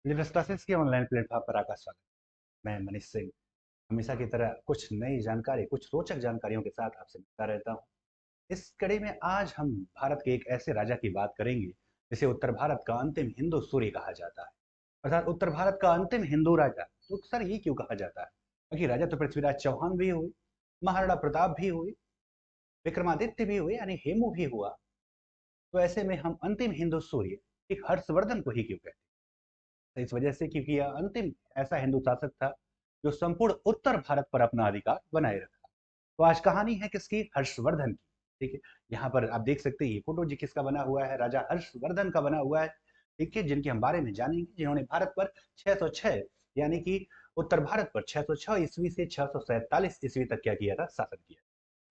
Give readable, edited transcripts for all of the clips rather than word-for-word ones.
Leverage classes के online platform पर आपका स्वागत। मैं मनीष सिंह हमेशा की तरह कुछ नई जानकारी, कुछ रोचक जानकारियों के साथ आपसे मिलता रहता हूँ। इस कड़ी में आज हम भारत के एक ऐसे राजा की बात करेंगे जिसे उत्तर भारत का अंतिम हिंदू सूर्य कहा जाता है। अर्थात उत्तर भारत का अंतिम हिंदू राजा। तो सर ये क्यों कहा जाता है? क्योंकि राजा तो पृथ्वीराज चौहान भी हुए, महाराणा प्रताप भी हुए, विक्रमादित्य भी हुए, यानी हेमू भी हुआ। तो ऐसे में हम अंतिम हिंदू सूर्य एक हर्षवर्धन को ही क्यों कहते हैं? तो इस वजह से क्योंकि यह अंतिम ऐसा हिंदू शासक था जो संपूर्ण उत्तर भारत पर अपना अधिकार बनाए रखा। तो आज कहानी है किसकी? हर्षवर्धन की। ठीक है, यहाँ पर आप देख सकते हैं ये फोटो जी किसका बना हुआ है? राजा हर्षवर्धन का बना हुआ है। ठीक है, जिनके हम बारे में जानेंगे, जिन्होंने भारत पर 606 यानी कि उत्तर भारत पर 606 ईस्वी से 647 ईस्वी तक क्या किया था? शासन किया।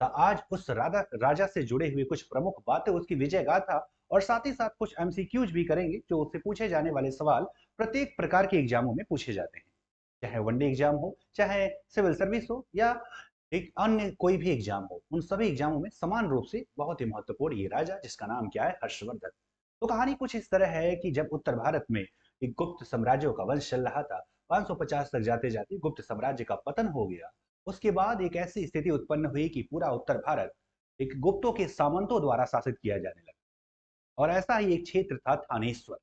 तो आज उस राजा राजा से जुड़े हुए कुछ प्रमुख बातें, उसकी विजय गाथा और साथ ही साथ कुछ एमसीक्यूज भी करेंगे जो उससे पूछे जाने वाले सवाल प्रत्येक प्रकार के एग्जामों में पूछे जाते हैं। चाहे वनडे एग्जाम हो, चाहे सिविल सर्विस हो, या एक अन्य कोई भी एग्जाम हो, उन सभी एग्जामों में समान रूप से बहुत ही महत्वपूर्ण ये राजा जिसका नाम क्या है? हर्षवर्धन। तो कहानी कुछ इस तरह है कि जब उत्तर भारत में एक गुप्त साम्राज्यों का वंश चल रहा था, 550 तक जाते जाते गुप्त साम्राज्य का पतन हो गया। उसके बाद एक ऐसी स्थिति उत्पन्न हुई कि पूरा उत्तर भारत एक गुप्तों के सामंतों द्वारा शासित किया जाने लगा। और ऐसा ही एक क्षेत्र था थानेश्वर,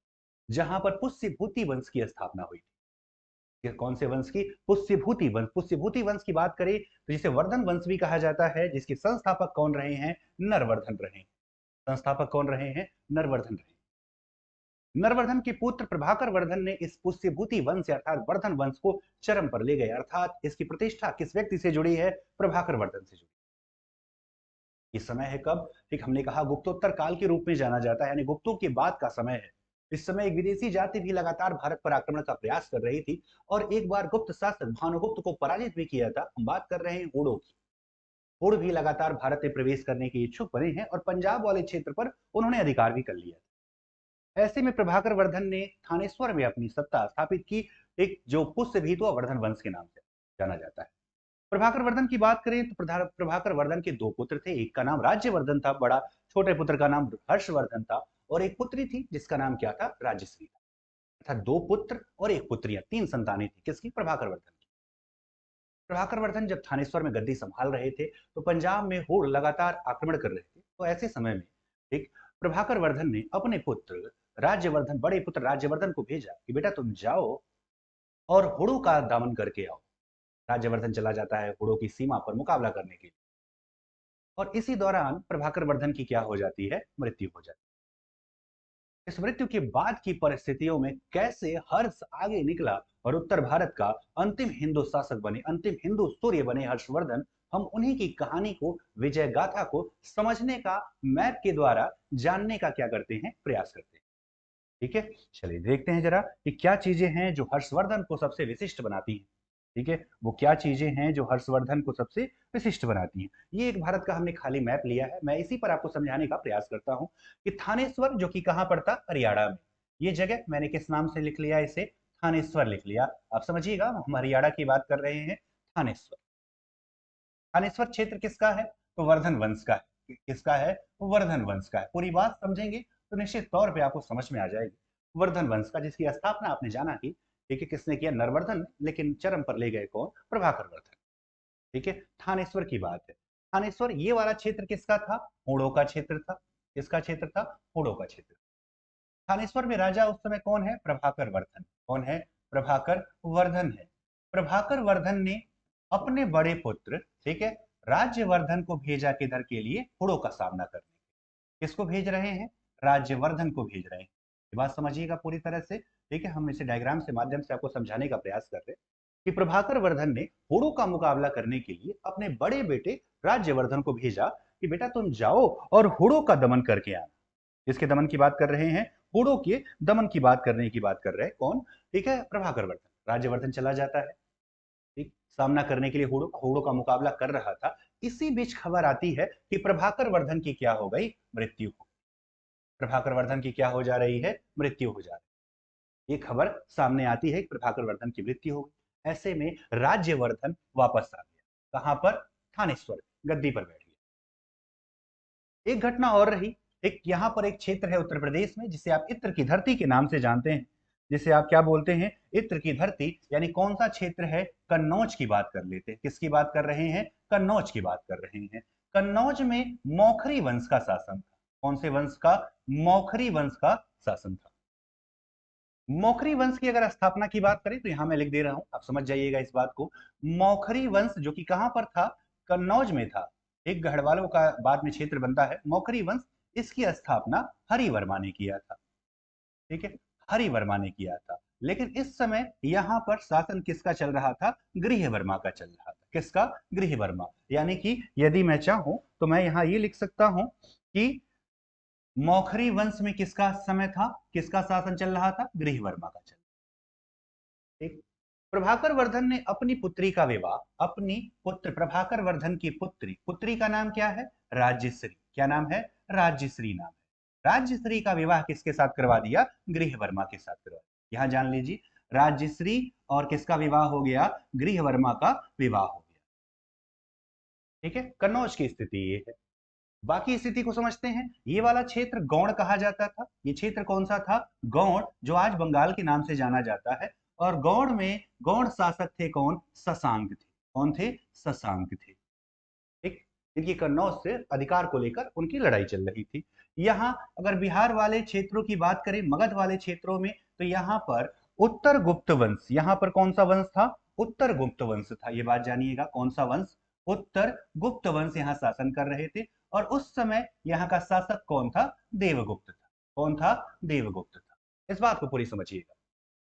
जहां पर पुष्यभूति वंश की स्थापना हुई थी। कौन से वंश की? पुष्यभूति वंश। पुष्यभूति वंश की बात करें तो जिसे वर्धन वंश भी कहा जाता है, जिसके संस्थापक कौन रहे हैं? नरवर्धन रहे। संस्थापक कौन रहे हैं? नरवर्धन रहे। नरवर्धन के पुत्र प्रभाकर वर्धन ने इस पुष्यभूति वंश अर्थात वर्धन वंश को चरम पर ले गए। अर्थात इसकी प्रतिष्ठा किस व्यक्ति से जुड़ी है? प्रभाकर वर्धन से जुड़ी। ये समय है कब? ठीक, हमने कहा गुप्तोत्तर काल के रूप में जाना जाता है, यानी गुप्तों के बाद का समय है। इस समय एक विदेशी जाति भी लगातार भारत पर आक्रमण का प्रयास कर रही थी और एक बार गुप्त शासक भानुगुप्त को पराजित भी किया था। हम बात कर रहे हैं हुड़ों की। हुड़ भी लगातार भारत में प्रवेश करने के इच्छुक बने हैं और पंजाब वाले क्षेत्र पर उन्होंने अधिकार भी कर लिया। ऐसे में प्रभाकर वर्धन ने थानेश्वर में अपनी सत्ता स्थापित की, एक जो पुष्य भीतवा वर्धन वंश के नाम से जाना जाता है। प्रभाकर वर्धन की बात करें तो प्रभाकर वर्धन के दो पुत्र थे। एक का नाम राज्यवर्धन था, बड़ा। छोटे पुत्र का नाम हर्षवर्धन था। और एक पुत्री थी जिसका नाम क्या था? राजश्री था। अर्थात दो पुत्र और एक पुत्रियां, तीन संतानें थी किसकी? प्रभाकर वर्धन की। प्रभाकर वर्धन जब थानेश्वर में गद्दी संभाल रहे थे तो पंजाब में होड़ लगातार आक्रमण कर रहे थे। तो ऐसे समय में एक प्रभाकर वर्धन ने अपने पुत्र राज्यवर्धन, बड़े पुत्र राज्यवर्धन को भेजा कि बेटा तुम जाओ और हुड़ों का दमन करके आओ। राज्यवर्धन चला जाता है हुड़ों की सीमा पर मुकाबला करने के लिए। और इसी दौरान प्रभाकर वर्धन की क्या हो जाती है? मृत्यु हो जाती है। इस मृत्यु के बाद की परिस्थितियों में कैसे हर्ष आगे निकला और उत्तर भारत का अंतिम हिंदू शासक बने, अंतिम हिंदू सूर्य बने हर्षवर्धन, हम उन्हीं की कहानी को, विजय गाथा को समझने का, मैप के द्वारा जानने का क्या करते हैं? प्रयास करते हैं। ठीक है, चलिए देखते हैं जरा कि क्या चीजें हैं जो हर्षवर्धन को सबसे विशिष्ट बनाती हैं। ठीक है, वो क्या चीजें हैं जो हर्षवर्धन को सबसे विशिष्ट बनाती हैं? ये एक भारत का हमने खाली मैप लिया है, मैं इसी पर आपको समझाने का प्रयास करता हूं कि थानेश्वर जो कि कहां पड़ता? हरियाणा में। ये जगह मैंने किस नाम से लिख लिया? इसे थानेश्वर लिख लिया। आप समझिएगा, हम हरियाणा की बात कर रहे हैं। थानेश्वर। थानेश्वर क्षेत्र किसका है? तो वर्धन वंश का है। किसका है? वर्धन वंश का है। पूरी बात समझेंगे तो निश्चित तौर पे आपको समझ में आ जाएगी। वर्धन वंश का, जिसकी स्थापना आपने जाना की, ठीक है, किसने किया? नरवर्धन। लेकिन चरम पर ले गए कौन? प्रभाकर वर्धन। ठीक है, थानेश्वर की बात है। थानेश्वर ये वाला क्षेत्र किसका था? होड़ों का क्षेत्र था। किसका क्षेत्र था? होड़ों का क्षेत्र। थानेश्वर में राजा उस समय कौन है? प्रभाकर वर्धन। कौन है? प्रभाकर वर्धन है। प्रभाकर वर्धन ने अपने बड़े पुत्र, ठीक है, राज्यवर्धन को भेजा किधर के लिए? हुड़ों का सामना करने। किसको भेज रहे हैं? राज्यवर्धन को भेज रहे हैं। ये बात समझिएगा पूरी तरह से। ठीक है, हम इसे डायग्राम से माध्यम से आपको समझाने का प्रयास कर रहे हैं कि प्रभाकर वर्धन ने हुड़ों का मुकाबला करने के लिए अपने बड़े बेटे राज्यवर्धन को भेजा कि बेटा तुम जाओ और हुड़ों का दमन करके आना। किसके दमन की बात कर रहे हैं? हुड़ों के दमन की बात करने की बात कर रहे हैं कौन? ठीक है, प्रभाकर वर्धन। राज्यवर्धन चला जाता है, ठीक, सामना करने के लिए हुड़ों का मुकाबला कर रहा था। इसी बीच खबर आती है कि प्रभाकर वर्धन की क्या हो गई? मृत्यु हो। प्रभाकर वर्धन की क्या हो जा रही है? मृत्यु हो जा रही है। ये खबर सामने आती है कि प्रभाकर वर्धन की मृत्यु हो गई। ऐसे में राज्यवर्धन वापस आ गया। कहां पर? थानेश्वर। गद्दी पर बैठ गया। एक घटना और रही। एक यहां पर एक क्षेत्र है उत्तर प्रदेश में जिसे आप इत्र की धरती के नाम से जानते हैं। जिसे आप क्या बोलते हैं, इत्र की धरती, यानी कौन सा क्षेत्र है, कन्नौज की बात कर लेते हैं। किसकी बात कर रहे हैं, कन्नौज की बात कर रहे हैं। कन्नौज में मौखरी वंश का शासन था। कौन से वंश का, मौखरी वंश का शासन था। मौखरी वंश की अगर स्थापना की बात करें तो यहां मैं लिख दे रहा हूं, आप समझ जाइएगा इस बात को। मौखरी वंश जो कि कहां पर था, कन्नौज में था। एक गढ़वालों का बाद में क्षेत्र बनता है मौखरी वंश। इसकी स्थापना हरिवर्मा ने किया था। ठीक है, हरिवर्मा ने किया था। लेकिन इस समय यहां पर शासन किसका चल रहा था, गृहवर्मा का चल रहा था। किसका, गृहवर्मा। यानी कि यदि मैं चाहूं तो मैं यहां ये लिख सकता हूं कि मौखरी वंश में किसका समय था, किसका शासन चल रहा था, गृहवर्मा का चल। ठीक। प्रभाकर वर्धन ने अपनी पुत्री का विवाह, अपनी पुत्र प्रभाकर वर्धन की पुत्री, पुत्री का नाम क्या है, राज्यश्री। क्या नाम है, राज्यश्री नाम है। राज्यश्री का विवाह किसके साथ करवा दिया, गृहवर्मा के साथ करवा दिया। यहां जान लीजिए, राज्यश्री और किसका विवाह हो गया, गृहवर्मा का विवाह हो गया। ठीक है, कन्नौज की स्थिति ये है। बाकी स्थिति को समझते हैं। ये वाला क्षेत्र गौड़ कहा जाता था। ये क्षेत्र कौन सा था, गौड़, जो आज बंगाल के नाम से जाना जाता है। और गौड़ में गौड़ शासक थे कौन, शशांक थे। कौन थे, शशांक थे। ठीक। इनकी कन्नौज से अधिकार को लेकर उनकी लड़ाई चल रही थी। यहाँ अगर बिहार वाले क्षेत्रों की बात करें, मगध वाले क्षेत्रों में, तो यहाँ पर उत्तर गुप्त वंश, यहाँ पर कौन सा वंश था, उत्तर गुप्त वंश था। ये बात जानिएगा, कौन सा वंश, उत्तर गुप्त वंश यहाँ शासन कर रहे थे। और उस समय यहाँ का शासक कौन था, देवगुप्त था। कौन था, देवगुप्त था। इस बात को पूरी समझिएगा,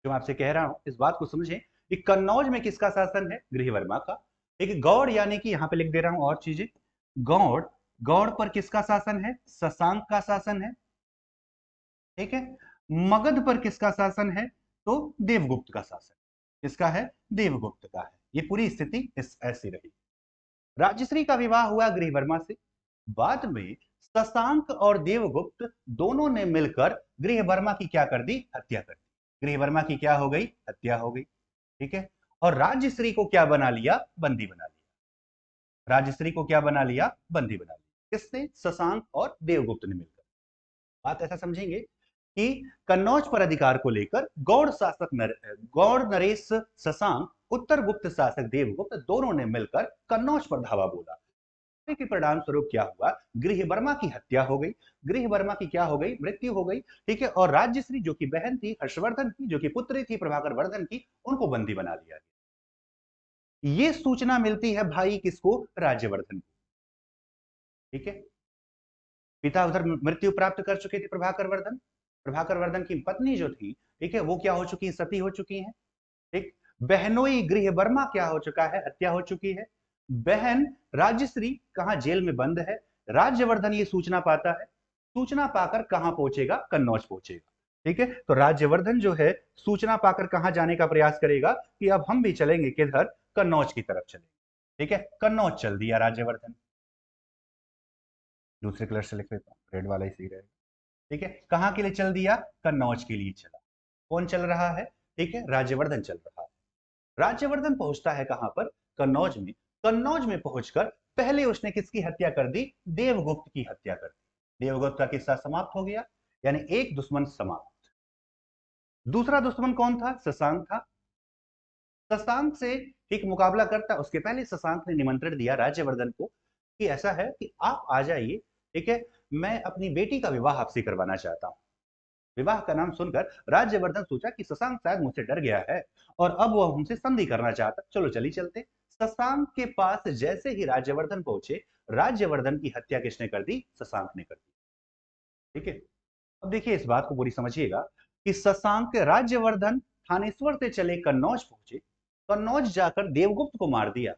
जो मैं आपसे कह रहा हूं इस बात को समझें कि कन्नौज में किसका शासन है, गृहवर्मा का। एक गौड़, यानी कि यहां पे लिख दे रहा हूं और चीजें, गौड़, गौड़ पर किसका शासन है, शशांक का शासन है। ठीक है। मगध पर किसका शासन है, तो देवगुप्त का शासन। किसका है, देवगुप्त का है। ये पूरी स्थिति इस ऐसी रही। राजश्री का विवाह हुआ गृहवर्मा से। बाद में शशांक और देवगुप्त दोनों ने मिलकर गृहवर्मा की क्या कर दी, हत्या कर दी। गृहवर्मा की क्या हो गई, हत्या हो गई। ठीक है। और राजश्री को क्या बना लिया, बंदी बना लिया। राजश्री को क्या बना लिया, बंदी बना लिया। किसने, शशांक और देवगुप्त ने मिलकर। बात ऐसा समझेंगे कि कन्नौज पर अधिकार को लेकर गौड़ शासक गौड़ नरेश शशांक, उत्तर गुप्त शासक देवगुप्त, दोनों ने मिलकर कन्नौज पर धावा बोला। के परिणाम स्वरूप क्या हुआ, गृहवर्मा की हत्या हो गई। गृहवर्मा की क्या हो गई, मृत्यु हो गई। ठीक है। और राज्यश्री जो कि बहन थी हर्षवर्धन की, जो कि पुत्री थी प्रभाकर वर्धन की, उनको बंदी बना लिया गया। ये सूचना मिलती है भाई किसको, राज्यवर्धन को। ठीक है। पिता उधर मृत्यु प्राप्त कर चुके थे प्रभाकर वर्धन। प्रभाकर वर्धन की पत्नी जो थी, ठीक है, वो क्या हो चुकी है, सती हो चुकी है। ठीक। बहनोई गृहवर्मा क्या हो चुका है, हत्या हो चुकी है। बहन राज्यश्री कहां, जेल में बंद है। राज्यवर्धन ये सूचना पाता है। सूचना पाकर कहां पहुंचेगा, कन्नौज पहुंचेगा। ठीक है। तो राज्यवर्धन जो है सूचना पाकर कहां जाने का प्रयास करेगा कि अब हम भी चलेंगे किधर, कन्नौज की तरफ चलेंगे। ठीक है, कन्नौज चल दिया राज्यवर्धन। दूसरे कलर से लिख लेता हूं, रेड वाला ही सही रहेगा। ठीक है, कहां के लिए चल दिया, कन्नौज के लिए चला। कौन चल रहा है, ठीक है, राज्यवर्धन चल रहा है। राज्यवर्धन पहुंचता है कहां पर, कन्नौज में। कन्नौज में पहुंचकर पहले उसने किसकी हत्या कर दी, देवगुप्त की हत्या कर दी। देवगुप्त का किस्सा समाप्त हो गया, यानी एक दुश्मन समाप्त। दूसरा दुश्मन कौन था, शशांक था। शशांक से एक मुकाबला करता, उसके पहले शशांक ने निमंत्रण दिया राज्यवर्धन को कि ऐसा है कि आप आ जाइए। ठीक है, मैं अपनी बेटी का विवाह आपसे करवाना चाहता हूं। विवाह का नाम सुनकर राज्यवर्धन सोचा कि शशांक शायद मुझसे डर गया है और अब वह हमसे संधि करना चाहता, चलो चली चलते। शशांक के पास जैसे ही राज्यवर्धन पहुंचे, राज्यवर्धन की हत्या किसने कर दी, शशांक ने कर दी। ठीक है। अब देखिए इस बात को पूरी समझिएगा कि शशांक, राज्यवर्धन थानेश्वर से चले कन्नौज पहुंचे। कन्नौज जाकर देवगुप्त को मार दिया।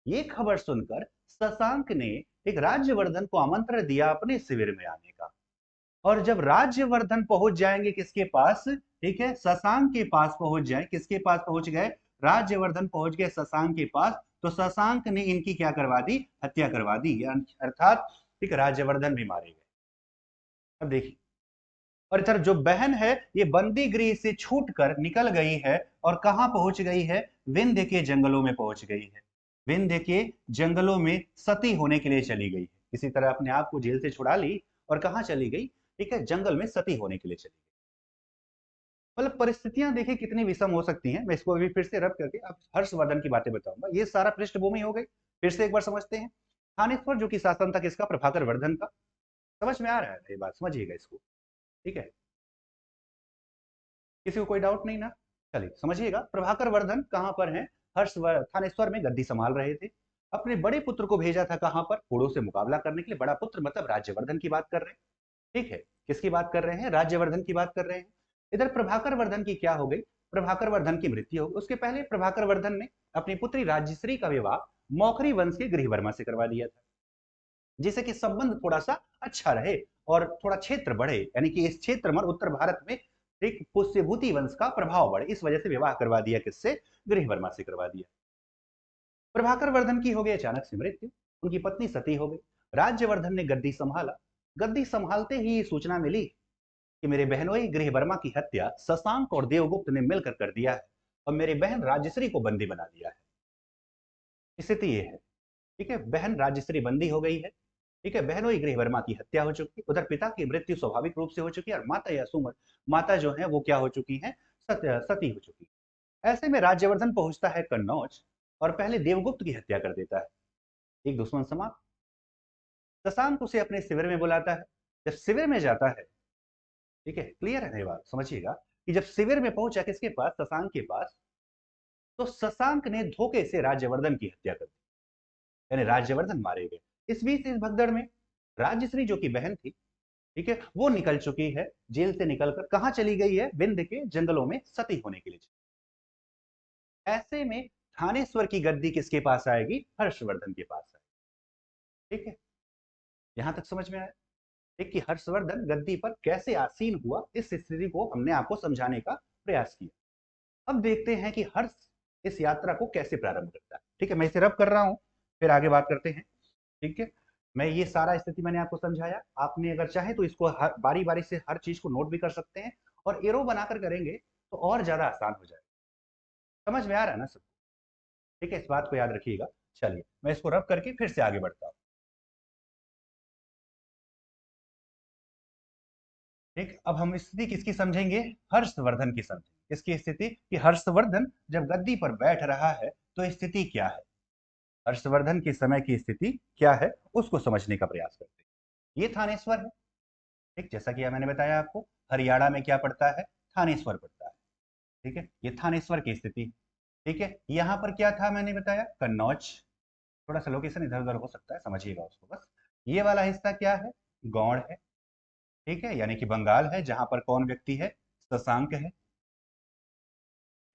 ये खबर सुनकर शशांक ने एक राज्यवर्धन को आमंत्रण दिया अपने शिविर में आने का। और जब राज्यवर्धन पहुंच जाएंगे किसके पास, ठीक है, शशांक के पास पहुंच जाए, किसके पास पहुंच गए, राज्यवर्धन पहुंच गए शशांक के पास, तो शशांक ने इनकी क्या करवा दी, हत्या करवा दी। अर्थात ठीक, राज्यवर्धन भी मारे गए। अब देखिए, और इधर जो बहन है ये बंदी गृह से छूटकर निकल गई है और कहां पहुंच गई है, विंध्य के जंगलों में पहुंच गई है। विंध्य के जंगलों में सती होने के लिए चली गई है। इसी तरह अपने आप को जेल से छुड़ा ली और कहां चली गई, ठीक है, जंगल में सती होने के लिए चली गई। मतलब परिस्थितियां देखिए कितनी विषम हो सकती हैं। मैं इसको अभी फिर से रब करके अब हर्षवर्धन की बातें बताऊंगा। ये सारा पृष्ठभूमि हो गई। फिर से एक बार समझते हैं। थानेश्वर जो कि शासन था किसका? प्रभाकर वर्धन का। समझ में आ रहा है ये बात? समझिएगा इसको। ठीक है, किसी को कोई डाउट नहीं ना? चलिए समझिएगा। प्रभाकर वर्धन कहाँ पर हैं? थानेश्वर में गद्दी संभाल रहे थे। अपने बड़े पुत्र को भेजा था कहाँ पर? पुड़ो से मुकाबला करने के लिए। बड़ा पुत्र मतलब राज्यवर्धन की बात कर रहे हैं। ठीक है, किसकी बात कर रहे हैं? राज्यवर्धन की बात कर रहे हैं। इधर प्रभाकर वर्धन की क्या हो गई? प्रभाकर वर्धन की मृत्यु हो गई। उसके पहले प्रभाकर वर्धन ने अपनी पुत्री राज्यश्री का विवाह मौखरी वंश के गृहवर्मा से करवा दिया था, जिससे कि संबंध थोड़ा सा अच्छा रहे और थोड़ा क्षेत्र बढ़े, यानी कि इस क्षेत्र में उत्तर भारत में एक पुष्यभूति वंश का प्रभाव बढ़े। इस वजह से विवाह करवा दिया। किससे? गृहवर्मा से करवा दिया। प्रभाकर वर्धन की हो गई अचानक से मृत्यु। उनकी पत्नी सती हो गई। राज्यवर्धन ने गद्दी संभाला। गद्दी संभालते ही ये सूचना मिली कि मेरे बहनोई गृहवर्मा की हत्या शशांक और देवगुप्त ने मिलकर कर दिया है और मेरी बहन राजश्री को बंदी बना दिया है। स्थिति ये है। ठीक है, बहन राजश्री बंदी हो गई है। ठीक है, बहनोई गृहवर्मा की हत्या हो चुकी है। उधर पिता की मृत्यु स्वाभाविक रूप से हो चुकी है और माता या सुमन माता जो है वो क्या हो चुकी है? सती हो चुकी है। ऐसे में राज्यवर्धन पहुंचता है कन्नौज और पहले देवगुप्त की हत्या कर देता है। एक दुश्मन समाप्त। शशांक उसे अपने शिविर में बुलाता है। जब शिविर में जाता है, ठीक है, क्लियर है ये बात? समझिएगा कि जब शिविर में पहुंचा किसके पास? शशांक के पास। तो शशांक ने धोखे से राज्यवर्धन की हत्या कर दी, यानी राज्यवर्धन मारे गए। इस बीच इस भगदड़ में राजश्री जो कि बहन थी, ठीक है, वो निकल चुकी है। जेल से निकलकर कहां चली गई है? विंध्य के जंगलों में सती होने के लिए। ऐसे में थानेश्वर की गद्दी किसके पास आएगी? हर्षवर्धन के पास आएगी। ठीक है, यहां तक समझ में आया? ठीक, कि हर्षवर्धन गद्दी पर कैसे आसीन हुआ, इस स्थिति को हमने आपको समझाने का प्रयास किया। अब देखते हैं कि हर्ष इस यात्रा को कैसे प्रारंभ करता है। ठीक है, मैं इसे रब कर रहा हूं, फिर आगे बात करते हैं। ठीक है, मैं ये सारा स्थिति मैंने आपको समझाया। आपने अगर चाहे तो इसको बारी बारी से हर चीज को नोट भी कर सकते हैं और एरो बनाकर करेंगे तो और ज्यादा आसान हो जाएगा। समझ में आ रहा है ना सब? ठीक है, इस बात को याद रखिएगा। चलिए मैं इसको रब करके फिर से आगे बढ़ता हूँ। ठीक, अब हम स्थिति किसकी समझेंगे? हर्षवर्धन की समझेंगे। इसकी स्थिति कि हर्षवर्धन जब गद्दी पर बैठ रहा है तो स्थिति क्या है, हर्षवर्धन के समय की स्थिति क्या है, उसको समझने का प्रयास करते हैं। ये थानेश्वर है। ठीक, जैसा कि मैंने बताया आपको, हरियाणा में क्या पड़ता है? थानेश्वर पड़ता है। ठीक है, ये थानेश्वर की स्थिति। ठीक है, यहाँ पर क्या था मैंने बताया? कन्नौज। थोड़ा सा लोकेशन इधर उधर हो सकता है, समझिएगा उसको बस। ये वाला हिस्सा क्या है? गौड़ है। ठीक है, यानी कि बंगाल है, जहां पर कौन व्यक्ति है? शशांक है।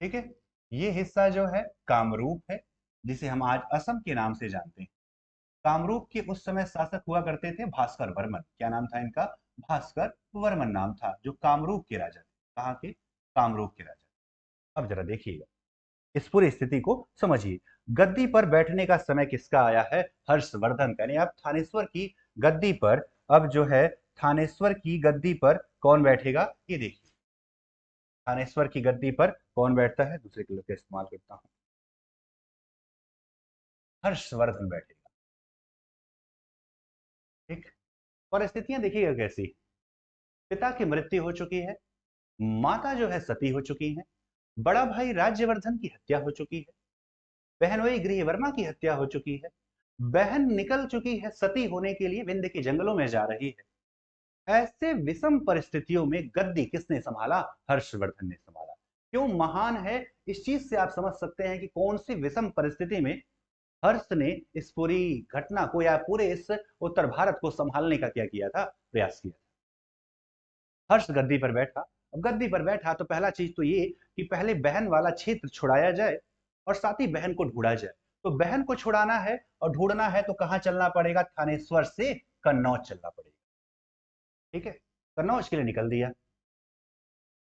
ठीक है, ये हिस्सा जो है कामरूप है, जिसे हम आज असम के नाम से जानते हैं। कामरूप के उस समय शासक हुआ करते थे भास्कर वर्मन। क्या नाम था इनका? भास्कर वर्मन नाम था, जो कामरूप के राजा थे। कहाँ के? कामरूप के राजा। अब जरा देखिएगा, इस पूरी स्थिति को समझिए। गद्दी पर बैठने का समय किसका आया है? हर्षवर्धन का। यानी अब थानेश्वर की गद्दी पर अब जो है, थानेश्वर की गद्दी पर कौन बैठेगा? ये देखिए, थानेश्वर की गद्दी पर कौन बैठता है? दूसरे कलर का इस्तेमाल करता हूं। हर्षवर्धन बैठेगा। ठीक, परिस्थितियां देखिएगा कैसी। पिता की मृत्यु हो चुकी है, माता जो है सती हो चुकी है, बड़ा भाई राज्यवर्धन की हत्या हो चुकी है, बहनोई गृहवर्मा की हत्या हो चुकी है, बहन निकल चुकी है सती होने के लिए, विंध्य के जंगलों में जा रही है। ऐसे विषम परिस्थितियों में गद्दी किसने संभाला? हर्षवर्धन ने संभाला। क्यों महान है? इस चीज से आप समझ सकते हैं कि कौन सी विषम परिस्थिति में हर्ष ने इस पूरी घटना को या पूरे इस उत्तर भारत को संभालने का क्या किया था? प्रयास किया। हर्ष गद्दी पर बैठा। अब गद्दी पर बैठा तो पहला चीज तो ये कि पहले बहन वाला क्षेत्र छुड़ाया जाए और साथ ही बहन को ढूंढा जाए। तो बहन को छुड़ाना है और ढूंढना है तो कहां चलना पड़ेगा? थानेश्वर से कन्नौज चलना पड़ेगा। ठीक है, कन्नौज के लिए निकल दिया।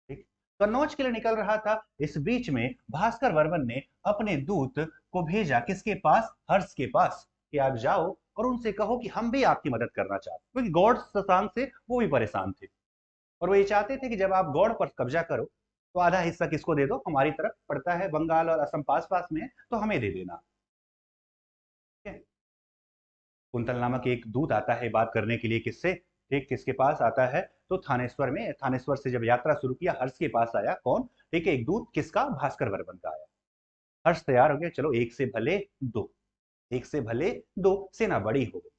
ठीक, कन्नौज के लिए निकल रहा था। इस बीच में भास्कर वर्मन ने अपने दूत को भेजा किसके पास? हर्ष के पास, कि आप जाओ और उनसे कहो कि हम भी आपकी मदद करना चाहते हैं, क्योंकि गौड़ शशांक से वो भी परेशान थे और वो ये चाहते थे कि जब आप गौड़ पर कब्जा करो तो आधा हिस्सा किसको दे दो? हमारी तरफ पड़ता है, बंगाल और असम पास पास में है, तो हमें दे देना। ठीक है, कुंतल नामक एक दूत आता है बात करने के लिए। किससे? ठीक, किसके पास आता है? तो थानेश्वर से जब यात्रा शुरू किया, हर्ष के पास आया कौन? ठीक है, एक दूत किसका? भास्कर वर्मन का आया। हर्ष तैयार हो गया, चलो एक से भले दो, एक से भले दो, सेना बड़ी हो गई।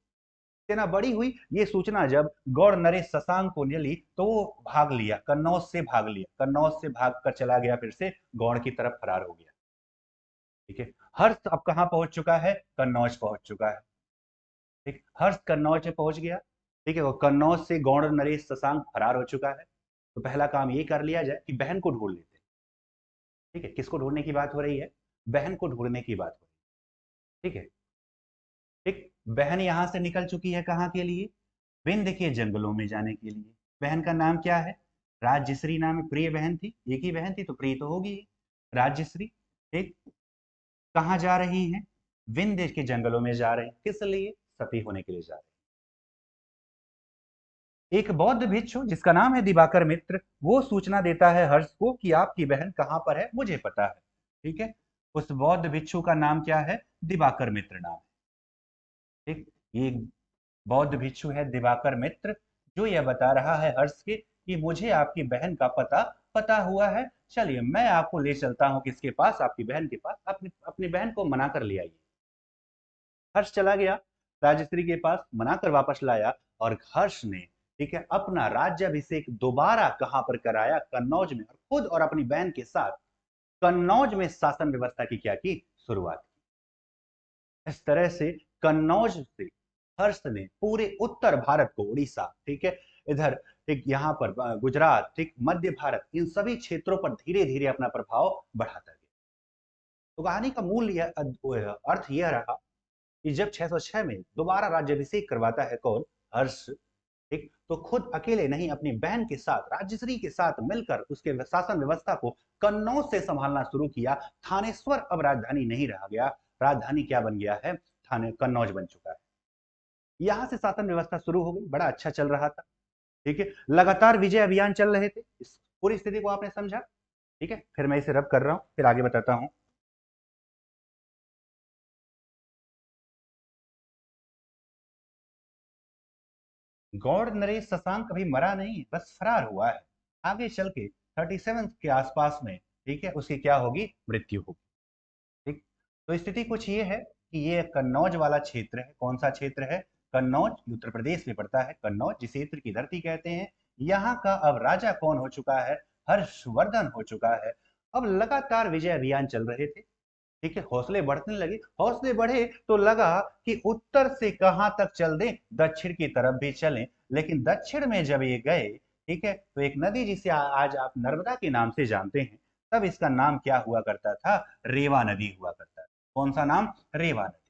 सेना बड़ी हुई, ये सूचना जब गौड़ नरेश शशांक को मिली तो वो भाग लिया, कन्नौज से भाग लिया, कन्नौज से भाग कर चला गया, फिर से गौड़ की तरफ फरार हो गया। ठीक है, हर्ष अब कहां पहुंच चुका है? कन्नौज पहुंच चुका है। ठीक, हर्ष कन्नौज में पहुंच गया। ठीक है, वो कन्नौज से गौड़ नरेश शशांक फरार हो चुका है। तो पहला काम ये कर लिया जाए कि बहन को ढूंढ लेते हैं। ठीक है, किसको ढूंढने की बात हो रही है? बहन को ढूंढने की बात हो रही है। ठीक है, ठीक, बहन यहां से निकल चुकी है कहाँ के लिए? विंध्य के जंगलों में जाने के लिए। बहन का नाम क्या है? राजश्री नाम है। प्रिय बहन थी, एक ही बहन थी तो प्रिय तो होगी ही। राजश्री। ठीक, कहाँ जा रही हैं? विंध्य के जंगलों में जा रहे हैं। किस लिए? सती होने के लिए जा रहे हैं। एक बौद्ध भिक्षु जिसका नाम है दिवाकर मित्र, वो सूचना देता है हर्ष को कि आपकी बहन कहाँ पर है, मुझे पता है। ठीक है, उस बौद्ध भिक्षु का नाम क्या है? दिवाकर मित्र नाम है। ठीक, ये बौद्ध भिक्षु है दिवाकर मित्र, जो यह बता रहा है हर्ष के कि मुझे आपकी बहन का पता पता हुआ है, चलिए मैं आपको ले चलता हूँ किसके पास? आपकी बहन के पास। अपनी अपनी बहन को मना कर ले आइए। हर्ष चला गया, राजश्री के पास मनाकर वापस लाया, और हर्ष ने, ठीक है, अपना राज्याभिषेक दोबारा कहां पर कराया? कन्नौज में। और खुद और अपनी बहन के साथ कन्नौज में शासन व्यवस्था की क्या की? शुरुआत की। इस तरह से कन्नौज से हर्ष ने पूरे उत्तर भारत को, उड़ीसा, ठीक है, इधर, ठीक, यहाँ पर गुजरात, ठीक, मध्य भारत, इन सभी क्षेत्रों पर धीरे धीरे अपना प्रभाव बढ़ाता गया। तो कहानी का मूल अर्थ यह रहा कि जब 606 में दोबारा राज्याभिषेक करवाता है कौन? हर्ष। ठीक, तो खुद अकेले नहीं, अपनी बहन के साथ, राजश्री के साथ मिलकर उसके शासन व्यवस्था को कन्नौज से संभालना शुरू किया। थानेश्वर अब राजधानी नहीं रह गया, राजधानी क्या बन गया है? थाने, कन्नौज बन चुका है। यहां से शासन व्यवस्था शुरू हो गई, बड़ा अच्छा चल रहा था। ठीक है, लगातार विजय अभियान चल रहे थे। इस पूरी स्थिति को आपने समझा? ठीक है, फिर मैं इसे रब कर रहा हूं, फिर आगे बताता हूं। गौड़ नरेश शशांक कभी मरा नहीं, बस फरार हुआ है। आगे चल के 37 के आसपास में, ठीक है, उसकी क्या होगी? मृत्यु होगी। ठीक, तो स्थिति कुछ ये है कि ये कन्नौज वाला क्षेत्र है। कौन सा क्षेत्र है? कन्नौज, उत्तर प्रदेश में पड़ता है कन्नौज, जिस क्षेत्र की धरती कहते हैं। यहाँ का अब राजा कौन हो चुका है? हर्षवर्धन हो चुका है। अब लगातार विजय अभियान चल रहे थे। ठीक है, हौसले बढ़ने लगे, हौसले बढ़े तो लगा कि उत्तर से कहां तक चल दें, दक्षिण की तरफ भी चलें। लेकिन दक्षिण में जब ये गए, ठीक है, तो एक नदी जिसे आज आप नर्मदा के नाम से जानते हैं, तब इसका नाम क्या हुआ करता था? रेवा नदी हुआ करता था। कौन सा नाम? रेवा नदी।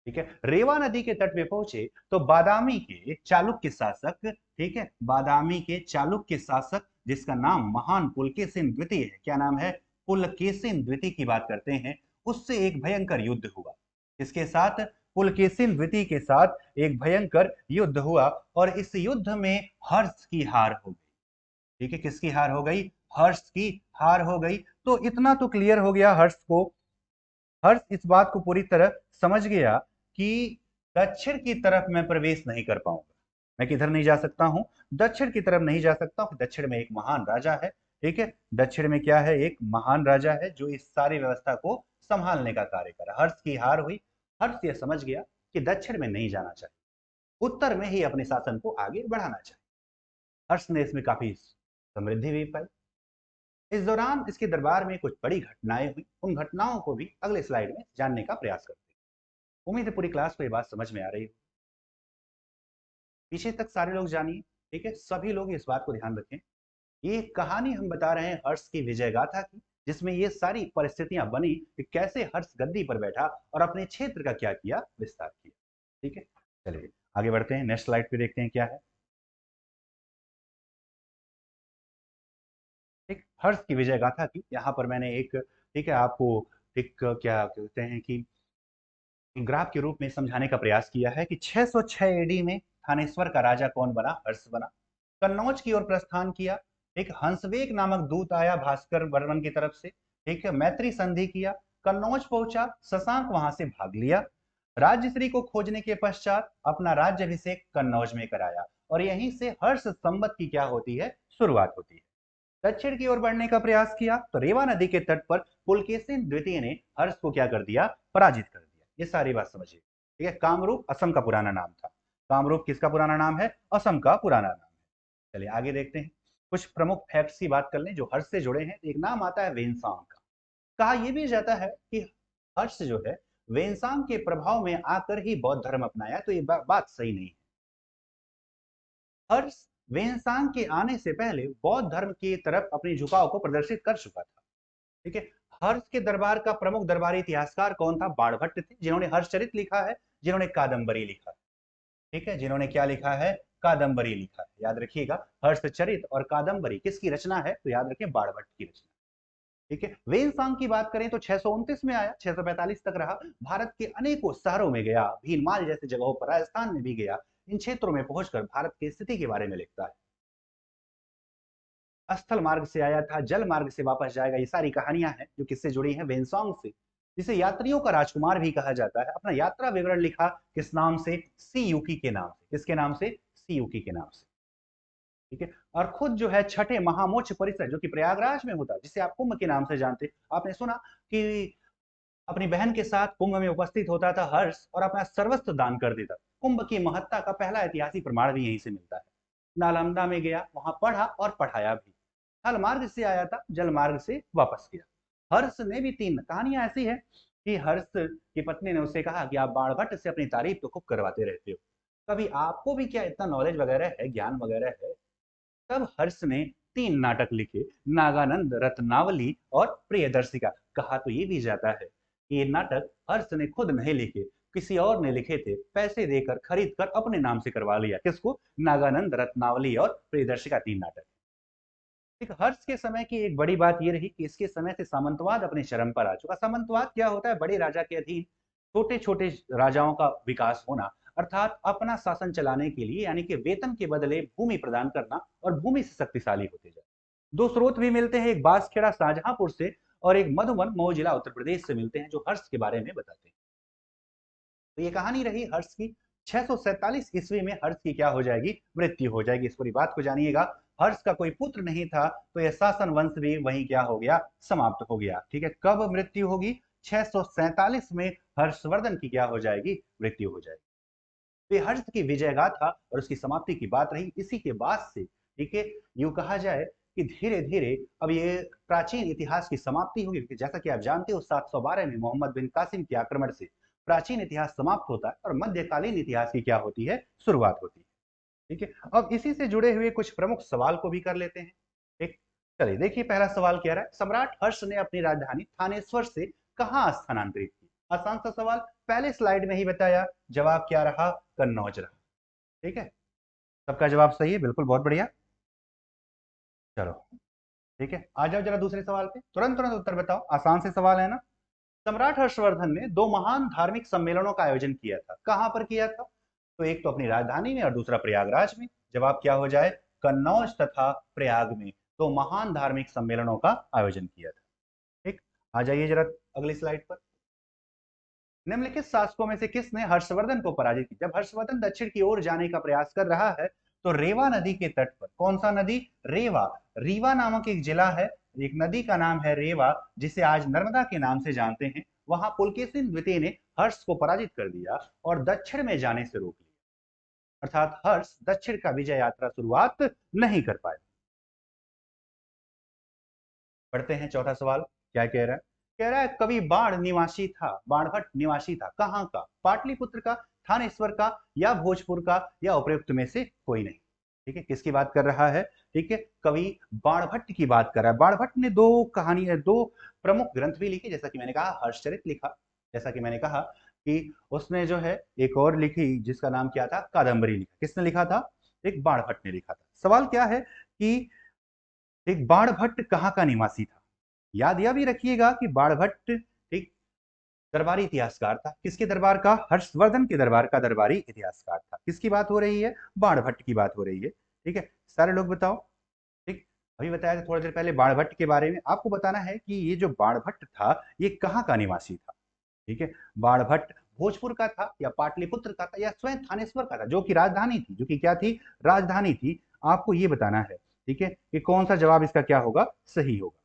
ठीक है, रेवा नदी के तट पे पहुंचे तो बादामी के चालुक्य शासक, ठीक है, बादामी के चालुक्य शासक, जिसका नाम महान पुलकेशिन द्वितीय है। क्या नाम है? पुलकेशिन द्वितीय की बात करते हैं। उससे एक भयंकर युद्ध हुआ। इसके साथ, पुलकेशिन द्वितीय के साथ एक भयंकर युद्ध हुआ, और इस युद्ध में हर्ष की हार हो गई। ठीक है, किसकी हार हो गई? हर्ष की हार हो गई। तो इतना तो क्लियर हो गया हर्ष को, हर्ष इस बात को पूरी तरह समझ गया कि दक्षिण की तरफ मैं प्रवेश नहीं कर पाऊंगा। मैं किधर नहीं जा सकता हूं? दक्षिण की तरफ नहीं जा सकता हूं। दक्षिण में एक महान राजा है। ठीक है, दक्षिण में क्या है? एक महान राजा है जो इस सारी व्यवस्था को संभालने का कार्य कर रहा है। हर्ष की हार हुई। हर्ष यह समझ गया कि दक्षिण में नहीं जाना चाहिए, उत्तर में ही अपने शासन को आगे बढ़ाना चाहिए। हर्ष ने इसमें काफी समृद्धि भी पाई। इस दौरान इसके दरबार में कुछ बड़ी घटनाएं हुई। उन घटनाओं को भी अगले स्लाइड में जानने का प्रयास करते हैं। उम्मीद है पूरी क्लास को ये बात समझ में आ रही है। पीछे तक सारे लोग जानिए। ठीक है, सभी लोग इस बात को ध्यान रखें। ये कहानी हम बता रहे हैं हर्ष की विजय गाथा की, जिसमें ये सारी परिस्थितियां बनी कि कैसे हर्ष गद्दी पर बैठा और अपने क्षेत्र का क्या किया? विस्तार किया। ठीक है, चलिए आगे बढ़ते हैं। नेक्स्ट स्लाइड पे देखते हैं क्या है। ठीक, हर्ष की विजय गाथा की यहाँ पर मैंने एक, ठीक है, आपको एक क्या कहते हैं कि ग्राफ के रूप में समझाने का प्रयास किया है कि 606 एडी में थानेश्वर का राजा कौन बना? हर्ष बना। कन्नौज की ओर प्रस्थान किया। एक हंसवेग नामक दूत आया भास्कर वर्मन की तरफ से। ठीक है, मैत्री संधि किया, कन्नौज पहुंचा, शशांक वहां से भाग लिया। राजश्री को खोजने के पश्चात अपना राज्याभिषेक कन्नौज में कराया और यहीं से हर्ष संवत की क्या होती है, शुरुआत होती है। दक्षिण की ओर बढ़ने का प्रयास किया तो रेवा नदी के तट पर पुलकेशिन द्वितीय ने हर्ष को क्या कर दिया, पराजित कर दिया। ये सारी बात समझिए। ठीक है, कामरूप असम का पुराना नाम था। कामरूप किसका पुराना नाम है, असम का पुराना नाम है। चलिए आगे देखते हैं, कुछ प्रमुख फैक्ट्स की बात कर लें जो हर्ष से जुड़े हैं। एक नाम आता है वेनसांग का। कहा यह भी जाता है कि हर्ष जो है वेनसांग के प्रभाव में आकर ही बौद्ध धर्म अपनाया, तो ये बात सही नहीं है। हर्ष वेनसांग के आने से पहले बौद्ध धर्म की तरफ अपनी झुकाव को प्रदर्शित कर चुका था। ठीक है, हर्ष के दरबार का प्रमुख दरबारी इतिहासकार कौन था, बाणभट्ट थे, जिन्होंने हर्षचरित लिखा है, जिन्होंने कादम्बरी लिखा है। ठीक है, जिन्होंने क्या लिखा है, कादम्बरी लिखा है। याद रखिएगा, हर्षचरित और कादम्बरी किसकी रचना है, तो याद रखिए बाणभट्ट की रचना। ठीक है, वेनसांग की बात करें तो 629 में आया, 645 तक रहा। भारत के अनेकों शहरों में गया, भीनमाल जैसी जगहों पर, राजस्थान में भी गया। इन क्षेत्रों में पहुंचकर भारत की स्थिति के बारे में लिखता है। स्थल मार्ग से आया था, जल मार्ग से वापस जाएगा। ये सारी कहानियां हैं जो किससे जुड़ी हैं, वेनसांग से, जिसे यात्रियों का राजकुमार भी कहा जाता है। अपना यात्रा विवरण लिखा किस नाम से, सी यूकी के नाम से। किसके नाम से, सी यूकी के नाम से। ठीक है, और खुद जो है छठे महामोक्ष परिसर जो कि प्रयागराज में होता है, जिसे आप कुंभ के नाम से जानते, आपने सुना कि अपनी बहन के साथ कुंभ में उपस्थित होता था हर्ष और अपना सर्वस्व दान कर देता। कुंभ की महत्ता का पहला ऐतिहासिक प्रमाण भी यहीं से मिलता है। नालंदा में गया, वहां पढ़ा और पढ़ाया भी। थल मार्ग से आया था, जल मार्ग से वापस गया। हर्ष ने भी तीन कहानियां ऐसी है कि हर्ष की पत्नी ने उससे कहा कि आप बाणभट्ट से अपनी तारीफ तो खूब करवाते रहते हो, कभी आपको भी क्या इतना नॉलेज वगैरह है, ज्ञान वगैरह है। तब हर्ष ने तीन नाटक लिखे, नागानंद, रत्नावली और प्रियदर्शिका। कहा तो ये भी जाता है कि ये नाटक हर्ष ने खुद नहीं लिखे, किसी और ने लिखे थे, पैसे देकर खरीद कर अपने नाम से करवा लिया। किसको, नागानंद, रत्नावली और प्रियदर्शिका, तीन नाटक। ठीक, हर्ष के समय की एक बड़ी बात यह रही कि इसके समय से सामंतवाद अपने चरम पर आ चुका। सामंतवाद क्या होता है, बड़े राजा के अधीन छोटे छोटे राजाओं का विकास होना, अर्थात अपना शासन चलाने के लिए यानी कि वेतन के बदले भूमि प्रदान करना और भूमि से शक्तिशाली होते जाए। दो स्रोत भी मिलते हैं, एक बांसखेड़ा शाहजहांपुर से और एक मधुबन मऊ जिला उत्तर प्रदेश से मिलते हैं, जो हर्ष के बारे में बताते हैं। तो ये कहानी रही हर्ष की। 647 ईस्वी में हर्ष की क्या हो जाएगी, मृत्यु हो जाएगी। इस पूरी बात को जानिएगा। हर्ष का कोई पुत्र नहीं था, तो यह शासन वंश भी वहीं क्या हो गया, समाप्त हो गया। ठीक है, कब मृत्यु होगी, 647 में हर्षवर्धन की क्या हो जाएगी, मृत्यु हो जाएगी। तो ये हर्ष की विजय गाथा और उसकी समाप्ति की बात रही। इसी के बाद से, ठीक है, यूं कहा जाए कि धीरे धीरे अब ये प्राचीन इतिहास की समाप्ति होगी, क्योंकि जैसा कि आप जानते हो 712 में मोहम्मद बिन कासिम के आक्रमण से प्राचीन इतिहास समाप्त होता है और मध्यकालीन इतिहास की क्या होती है, शुरुआत होती है। ठीक है, अब इसी से जुड़े हुए कुछ प्रमुख सवाल को भी कर लेते हैं। एक, चलिए देखिए पहला सवाल क्या रहा है, सम्राट हर्ष ने अपनी राजधानी थानेश्वर से कहां स्थानांतरित की। आसान सा सवाल, पहले स्लाइड में ही बताया। जवाब क्या रहा, कन्नौज रहा। ठीक है, सबका जवाब सही है, बिल्कुल, बहुत बढ़िया। चलो ठीक है, आ जाओ जरा दूसरे सवाल पे, तुरंत तुरंत उत्तर बताओ, आसान से सवाल है ना। सम्राट हर्षवर्धन ने दो महान धार्मिक सम्मेलनों का आयोजन किया था, कहां पर किया था, तो एक तो अपनी राजधानी में और दूसरा प्रयागराज में। जवाब क्या हो जाए, कन्नौज तथा प्रयाग में दो महान धार्मिक सम्मेलनों का आयोजन किया था। ठीक, आ जाइए जरा अगली स्लाइड पर। निम्नलिखित शासकों में से किसने हर्षवर्धन को पराजित किया। जब हर्षवर्धन दक्षिण की ओर जाने का प्रयास कर रहा है तो रेवा नदी के तट पर, कौन सा नदी, रेवा, रीवा नामक एक जिला है, एक नदी का नाम है रेवा, जिसे आज नर्मदा के नाम से जानते हैं। वहां पुलकेशिन द्वितीय ने हर्ष को पराजित कर दिया और दक्षिण में जाने से रोक लिया, अर्थात हर्ष दक्षिण का विजय यात्रा शुरुआत नहीं कर पाए। पढ़ते हैं चौथा सवाल, क्या कह रहा है, कह रहा है कवि बाण निवासी था, बाणभट्ट निवासी था, कहां का, पाटलिपुत्र का, थानेश्वर का या भोजपुर का या उपयुक्त में से कोई नहीं। ठीक है, किसकी बात कर रहा है, ठीक है, कवि बाणभट्ट की बात कर रहा है। बाणभट्ट ने दो कहानी है, दो प्रमुख ग्रंथ भी लिखे, जैसा कि मैंने कहा हर्षचरित लिखा, जैसा कि मैंने कहा कि उसने जो है एक और लिखी जिसका नाम क्या था, कादम्बरी लिखा। किसने लिखा था, एक बाणभट्ट ने लिखा था। सवाल क्या है कि एक बाणभट्ट कहाँ का निवासी था। याद यह भी रखिएगा कि बाणभट्ट एक दरबारी इतिहासकार था। किसके दरबार का, हर्षवर्धन के दरबार का दरबारी इतिहासकार था। किसकी बात हो रही है, बाणभट्ट की बात हो रही है। ठीक है, सारे लोग बताओ। ठीक, अभी बताया था थोड़ी देर पहले बाणभट्ट के बारे में। आपको बताना है कि ये जो बाणभट्ट था ये कहाँ का निवासी था। ठीक है, बाणभट्ट भोजपुर का था या पाटलिपुत्र का था या स्वयं थानेश्वर का था, जो कि राजधानी थी, जो कि क्या थी, राजधानी थी। आपको ये बताना है, ठीक है, कि कौन सा जवाब इसका क्या होगा, सही होगा।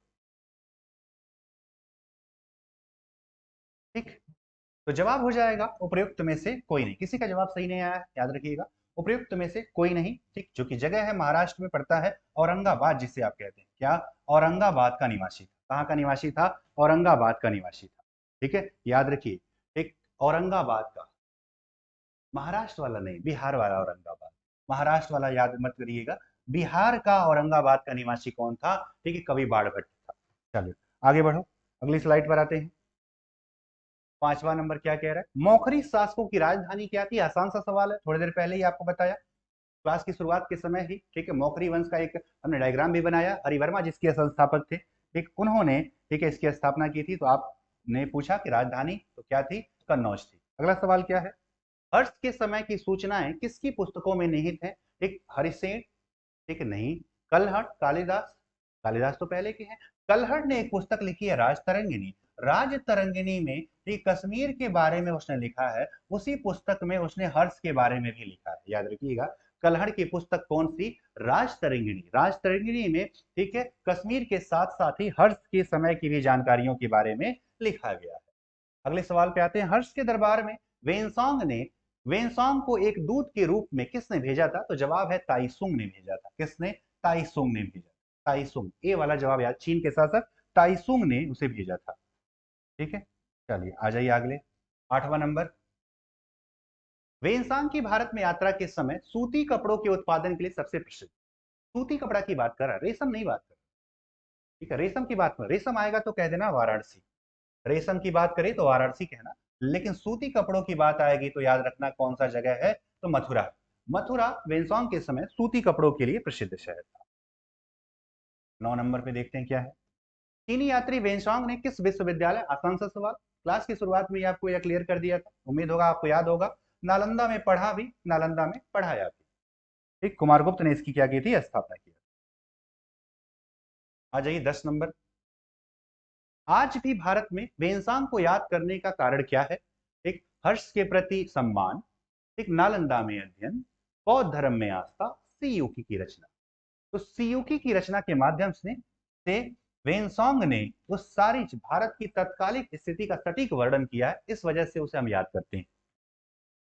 ठीक, तो जवाब हो जाएगा उपयुक्त में से कोई नहीं। किसी का जवाब सही नहीं आया है, याद रखिएगा, उपयुक्त में से कोई नहीं। ठीक, जो कि जगह है महाराष्ट्र में पड़ता है, औरंगाबाद, जिसे आप कहते हैं क्या, औरंगाबाद का निवासी था। कहाँ का निवासी था, औरंगाबाद का निवासी था। ठीक है, याद रखिए, एक औरंगाबाद का, महाराष्ट्र वाला नहीं, बिहार वाला औरंगाबाद, महाराष्ट्र वाला याद मत करिएगा। बिहार का औरंगाबाद का निवासी कौन था, ठीक है, कवि बाणभट्ट था। चलिए आगे बढ़ो, अगली स्लाइड पर आते हैं। पांचवा नंबर क्या कह रहा है, मौखरी शासकों की राजधानी क्या थी। आसान सा सवाल है, थोड़ी देर पहले ही आपको बताया क्लास की शुरुआत के समय ही। ठीक है, मौखरी वंश का एक हमने डायग्राम भी बनाया, हरिवर्मा जिसके संस्थापक थे, ठीक, उन्होंने, ठीक है, इसकी स्थापना की थी। तो आपने पूछा कि राजधानी तो क्या थी, कन्नौज थी। अगला सवाल क्या है, हर्ष के समय की सूचनाएं किसकी पुस्तकों में निहित है। एक हरिसेन, ठीक है, नहीं, कलहट, कालिदास, कालिदास तो पहले के हैं। कलहट ने एक पुस्तक लिखी है राज तरंगिनी, राज तरंगिनी में ठीक कश्मीर के बारे में उसने लिखा है। उसी पुस्तक में उसने हर्ष के बारे में भी लिखा है, याद रखिएगा। कलहट की पुस्तक कौन सी, राज तरंगिनी। राज तरंगिनी में, ठीक है, कश्मीर के साथ साथ ही हर्ष के समय की भी जानकारियों के बारे में लिखा गया है। अगले सवाल पे आते हैं, हर्ष के दरबार में वेनसोंग को एक दूत के रूप में किसने भेजा था। तो जवाब है ताइसुंग ने भेजा था। किसने, ताइसुंग ने भेजा। ताइसुंग, ए वाला जवाब याद, चीन के शासक ताइसुंग ने उसे भेजा था। ठीक है, चलिए आ जाइए अगले, आठवां नंबर, वेनसांग की भारत में यात्रा के समय सूती कपड़ों के उत्पादन के लिए सबसे प्रसिद्ध, सूती कपड़ा की बात कर रहा है, रेशम नहीं बात कर रहा। ठीक है, रेशम की बात कर, रेशम आएगा तो कह देना वाराणसी, रेशम की बात करें तो वाराणसी कहना, लेकिन सूती कपड़ों की बात आएगी तो याद रखना कौन सा जगह है, तो मथुरा। मथुरा वेनसोंग के समय सूती कपड़ों के लिए प्रसिद्ध शहर था। 9 नंबर पे देखते हैं क्या है, चीनी यात्री वेनसोंग ने किस विश्वविद्यालय, आसान सा सवाल, क्लास की शुरुआत में ही आपको यह क्लियर कर दिया था, उम्मीद होगा आपको याद होगा। नालंदा में पढ़ा भी, नालंदा में पढ़ाया भी। ठीक, कुमारगुप्त ने इसकी क्या की थी, स्थापना की। आ जाइए 10 नंबर, आज भी भारत में वेनसांग को याद करने का कारण क्या है। एक, हर्ष के प्रति सम्मान, एक, नालंदा में अध्ययन, बौद्ध धर्म में आस्था, सीयूकी की रचना। तो सीयूकी की रचना के माध्यम से वेनसोंग ने उस सारी भारत की तत्कालिक स्थिति का सटीक वर्णन किया है, इस वजह से उसे हम याद करते हैं।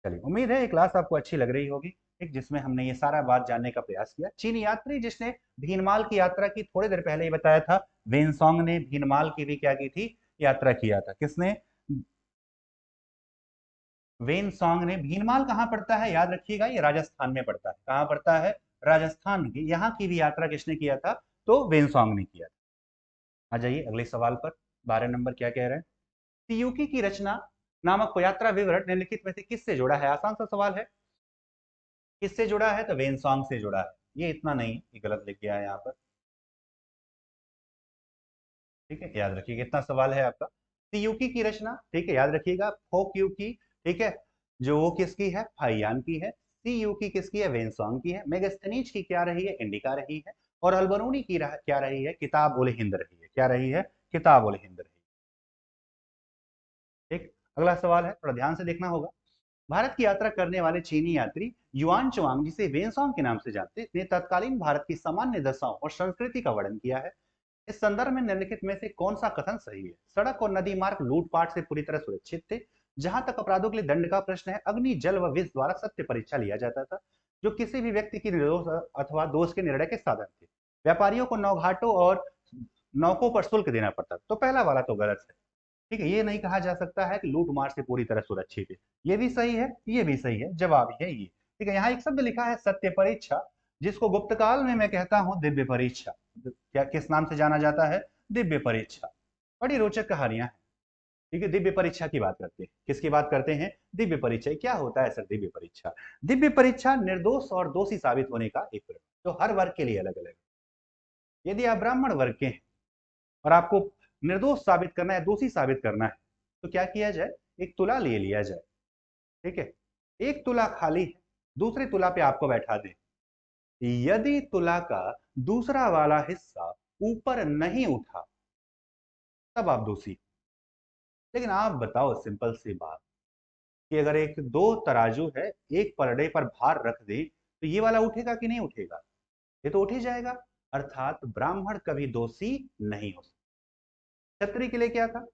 चलिए, उम्मीद है ये क्लास आपको अच्छी लग रही होगी, ठीक, जिसमें हमने ये सारा बात जानने का प्रयास किया। चीनी यात्री जिसने भीनमाल की यात्रा की, थोड़ी देर पहले ही बताया था, वेनसोंग ने भीनमाल की भी क्या की थी, यात्रा किया था। किसने, वेनसोंग ने। भीनमाल कहाँ पड़ता है, याद रखिएगा, ये राजस्थान में पड़ता है। कहाँ पड़ता है, राजस्थान की। यहाँ की भी यात्रा किसने किया था, तो वेनसोंग ने किया था। आ जाइए अगले सवाल पर, 12 नंबर क्या कह रहे हैं, सीयूकी की रचना नामक यात्रा विवरण निम्नलिखित में से किससे जुड़ा है। आसान सा सवाल है, किससे जुड़ा है, तो वेनसोंग से जुड़ा है। ये इतना नहीं, ये गलत लिख गया है यहाँ पर। ठीक है, याद रखिए कितना सवाल है आपका, सीयूकी की रचना, ठीक है, याद रखिएगा, फोक्यूकी, ठीक है, जो वो किसकी है, फाइयान की है। सीयूकी किसकी है, वेनसोंग की है। मेगास्थनीज की क्या रही है, इंडिका रही है। और अल्बरूनी की क्या रही है, किताब उल हिंद रही है। क्या रही है, किताब उल हिंद रही है। ठीक, अगला सवाल है, थोड़ा ध्यान से देखना होगा। भारत की यात्रा करने वाले चीनी यात्री युआन चुआंग, जिसे वेनसोंग के नाम से जानते, ने तत्कालीन भारत की सामान्य दशाओं और संस्कृति का वर्णन किया है। इस संदर्भ में निम्नलिखित में से कौन सा कथन सही है। सड़क और नदी मार्ग लूटपाट से पूरी तरह सुरक्षित थे। जहां तक अपराधों के लिए दंड का प्रश्न है, अग्नि, जल व विष द्वारा सत्य परीक्षा लिया जाता था, जो किसी भी व्यक्ति की निर्दोष अथवा दोष के निर्णय के साधन थे। व्यापारियों को नौघाटों और नौकों पर शुल्क देना पड़ता, तो पहला वाला तो गलत है। ठीक है, ये नहीं कहा जा सकता है कि लूट मार से पूरी तरह सुरक्षित है। ये भी सही है, ये भी सही है, जवाब है ये। ठीक है, यहाँ एक शब्द लिखा है सत्य परीक्षा, जिसको गुप्त काल में मैं कहता हूँ दिव्य परीक्षा। क्या, किस नाम से जाना जाता है, दिव्य परीक्षा। बड़ी रोचक कहानियां हैं। ठीक है, दिव्य परीक्षा की बात करते हैं, किसकी बात करते हैं, दिव्य परीक्षा। क्या होता है सर दिव्य परीक्षा, दिव्य परीक्षा निर्दोष और दोषी साबित होने का एक प्रयोग, जो हर वर्ग के लिए अलग अलग है। यदि आप ब्राह्मण वर्ग के हैं और आपको निर्दोष साबित करना है, दोषी साबित करना है, तो क्या किया जाए, एक तुला ले लिया जाए। ठीक है, एक तुला खाली है, दूसरे तुला पे आपको बैठा दे। यदि तुला का दूसरा वाला हिस्सा ऊपर नहीं उठा, तब आप दोषी। लेकिन आप बताओ, सिंपल सी बात, कि अगर एक दो तराजू है, एक पलड़े पर भार रख दे तो ये वाला उठेगा कि नहीं उठेगा? ये तो उठ ही जाएगा। अर्थात ब्राह्मण कभी दोषी नहीं हो सकता। क्षत्रिय के लिए क्या था?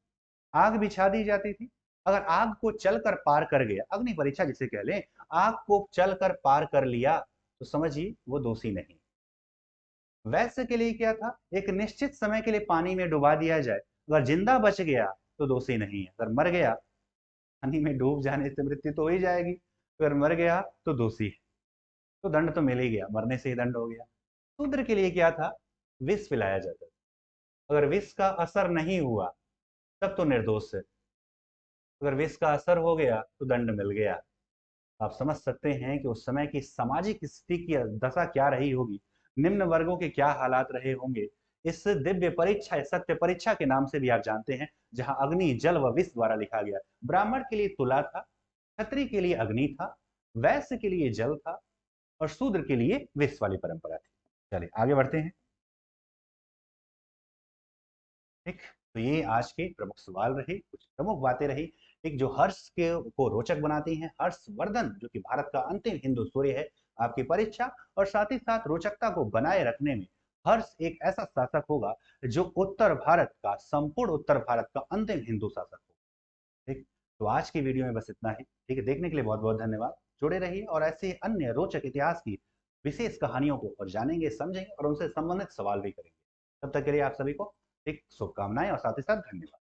आग बिछा दी जाती थी। अगर आग को चलकर पार कर गया, अग्नि परीक्षा जिसे कह लें, आग को चलकर पार कर लिया तो समझिए वो दोषी नहीं। वैश्य के लिए क्या था? एक निश्चित समय के लिए पानी में डुबा दिया जाए, अगर जिंदा बच गया तो दोषी नहीं है, अगर मर गया, पानी में डूब जाने से मृत्यु तो हो ही जाएगी, अगर मर गया तो दोषी है। तो दंड तो मिल ही गया, मरने से ही दंड हो गया। शूद्र के लिए क्या था? विष पिलाया जाता था। अगर विष का असर नहीं हुआ तब तो निर्दोष है, अगर विष का असर हो गया तो दंड मिल गया। आप समझ सकते हैं कि उस समय की सामाजिक स्थिति की दशा क्या रही होगी, निम्न वर्गों के क्या हालात रहे होंगे। इस दिव्य परीक्षा या सत्य परीक्षा के नाम से भी आप जानते हैं, जहां अग्नि जल व विष द्वारा लिखा गया। ब्राह्मण के लिए तुला था, क्षत्रिय के लिए अग्नि था, वैश्य के लिए जल था और शूद्र के लिए विष वाली परंपरा थी। चलिए आगे बढ़ते हैं। ठीक, तो ये आज के प्रमुख सवाल रहे, कुछ प्रमुख बातें रही। एक जो हर्ष के को रोचक बनाती हैं, हर्षवर्धन जो कि भारत का अंतिम हिंदू सूर्य है, आपकी परीक्षा, और साथ ही साथ रोचकता को बनाए रखने में हर्ष एक ऐसा शासक होगा जो उत्तर भारत का, संपूर्ण उत्तर भारत का अंतिम हिंदू शासक होगा। ठीक, तो आज की वीडियो में बस इतना ही। ठीक है, देखने के लिए बहुत बहुत धन्यवाद। जुड़े रहिए और ऐसे अन्य रोचक इतिहास की विशेष कहानियों को और जानेंगे, समझेंगे और उनसे संबंधित सवाल भी करेंगे। तब तक के लिए आप सभी को एक शुभकामनाएं और साथ ही साथ धन्यवाद।